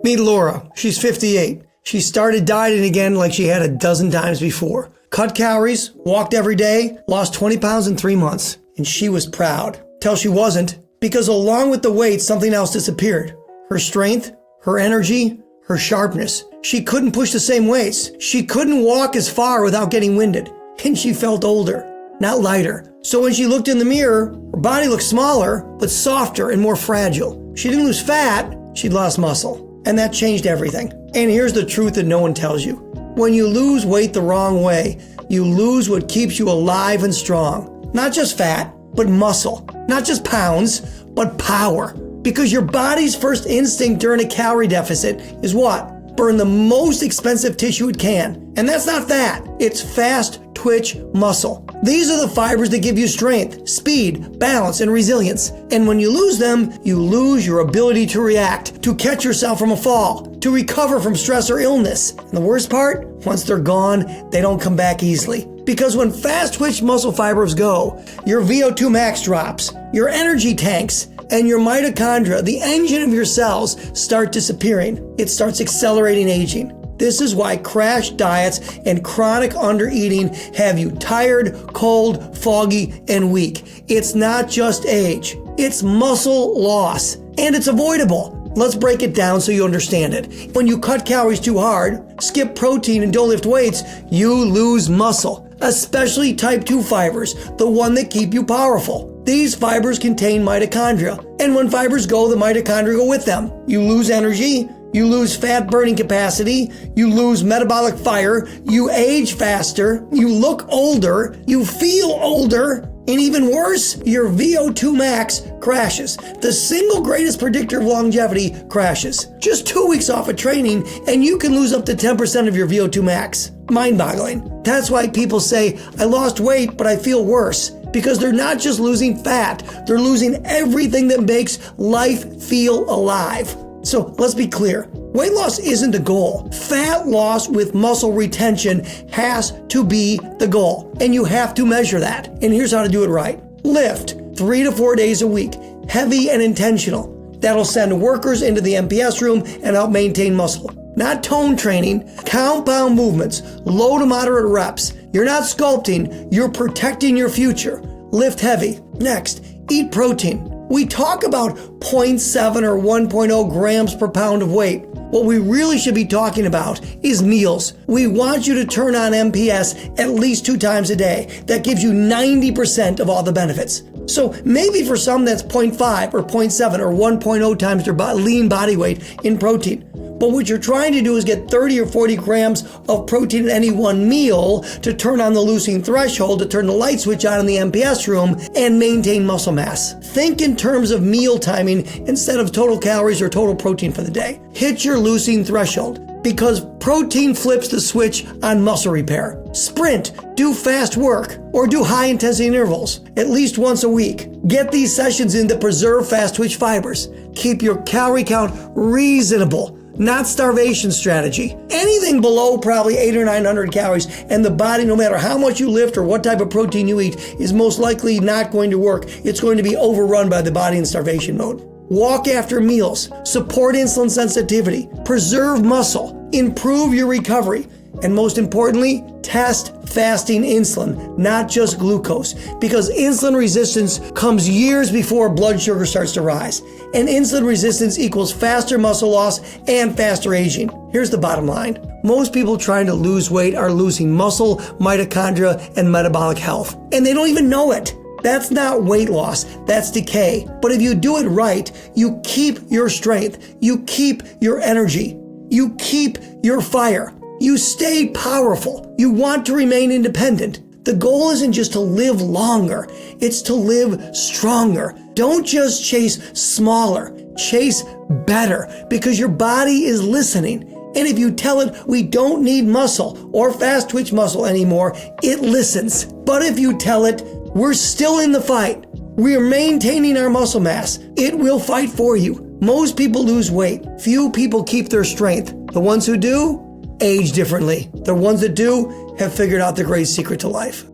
Meet Laura. She's 58. She started dieting again like she had a dozen times before. Cut calories, walked every day, lost 20 pounds in 3 months. And she was proud. Till she wasn't, because along with the weight, something else disappeared. Her strength, her energy, her sharpness. She couldn't push the same weights. She couldn't walk as far without getting winded. And she felt older, not lighter. So when she looked in the mirror, her body looked smaller, but softer and more fragile. She didn't lose fat, she'd lost muscle. And that changed everything. And here's the truth that no one tells you. When you lose weight the wrong way, you lose what keeps you alive and strong. Not just fat, but muscle. Not just pounds, but power. Because your body's first instinct during a calorie deficit is what? Burn the most expensive tissue it can. And that's not fat. It's fast twitch muscle. These are the fibers that give you strength, speed, balance, and resilience. And when you lose them, you lose your ability to react, to catch yourself from a fall, to recover from stress or illness. And the worst part, once they're gone, they don't come back easily. Because when fast twitch muscle fibers go, your VO2 max drops, your energy tanks, and your mitochondria, the engine of your cells, start disappearing. It starts accelerating aging. This is why crash diets and chronic undereating have you tired, cold, foggy, and weak. It's not just age. It's muscle loss, and it's avoidable. Let's break it down so you understand it. When you cut calories too hard, skip protein, and don't lift weights, you lose muscle, especially type 2 fibers, the one that keep you powerful. These fibers contain mitochondria, and when fibers go, the mitochondria go with them. You lose energy, you lose fat burning capacity, you lose metabolic fire, you age faster, you look older, you feel older, and even worse, your VO2 max crashes. The single greatest predictor of longevity crashes. Just 2 weeks off of training, and you can lose up to 10% of your VO2 max. Mind-boggling. That's why people say, I lost weight, but I feel worse. Because they're not just losing fat, they're losing everything that makes life feel alive. So let's be clear. Weight loss isn't the goal. Fat loss with muscle retention has to be the goal. And you have to measure that. And here's how to do it right. Lift 3 to 4 days a week, heavy and intentional. That'll send workers into the MPS room and help maintain muscle. Not tone training, compound movements, low to moderate reps. You're not sculpting, you're protecting your future. Lift heavy. Next, eat protein. We talk about 0.7 or 1.0 grams per pound of weight. What we really should be talking about is meals. We want you to turn on MPS at least 2 times a day. That gives you 90% of all the benefits. So maybe for some that's 0.5 or 0.7 or 1.0 times their lean body weight in protein. But what you're trying to do is get 30 or 40 grams of protein in any one meal to turn on the leucine threshold, to turn the light switch on in the MPS room and maintain muscle mass. Think in terms of meal timing instead of total calories or total protein for the day. Hit your leucine threshold because protein flips the switch on muscle repair. Sprint, do fast work, or do high intensity intervals at least once a week. Get these sessions in to preserve fast twitch fibers. Keep your calorie count reasonable. Not starvation strategy. Anything below probably 800 or 900 calories and the body, no matter how much you lift or what type of protein you eat, is most likely not going to work. It's going to be overrun by the body in starvation mode. Walk after meals. Support insulin sensitivity. Preserve muscle. Improve your recovery. And most importantly, test fasting insulin, not just glucose, because insulin resistance comes years before blood sugar starts to rise. And insulin resistance equals faster muscle loss and faster aging. Here's the bottom line. Most people trying to lose weight are losing muscle, mitochondria, and metabolic health. And they don't even know it. That's not weight loss, that's decay. But if you do it right, you keep your strength, you keep your energy, you keep your fire. You stay powerful. You want to remain independent. The goal isn't just to live longer, it's to live stronger. Don't just chase smaller, chase better, because your body is listening. And if you tell it we don't need muscle or fast twitch muscle anymore, it listens. But if you tell it we're still in the fight, we are maintaining our muscle mass, it will fight for you. Most people lose weight. Few people keep their strength. The ones who do, age differently. The ones that do have figured out the great secret to life.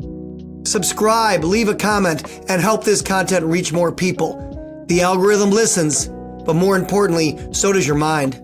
Subscribe, leave a comment, and help this content reach more people. The algorithm listens, but more importantly, so does your mind.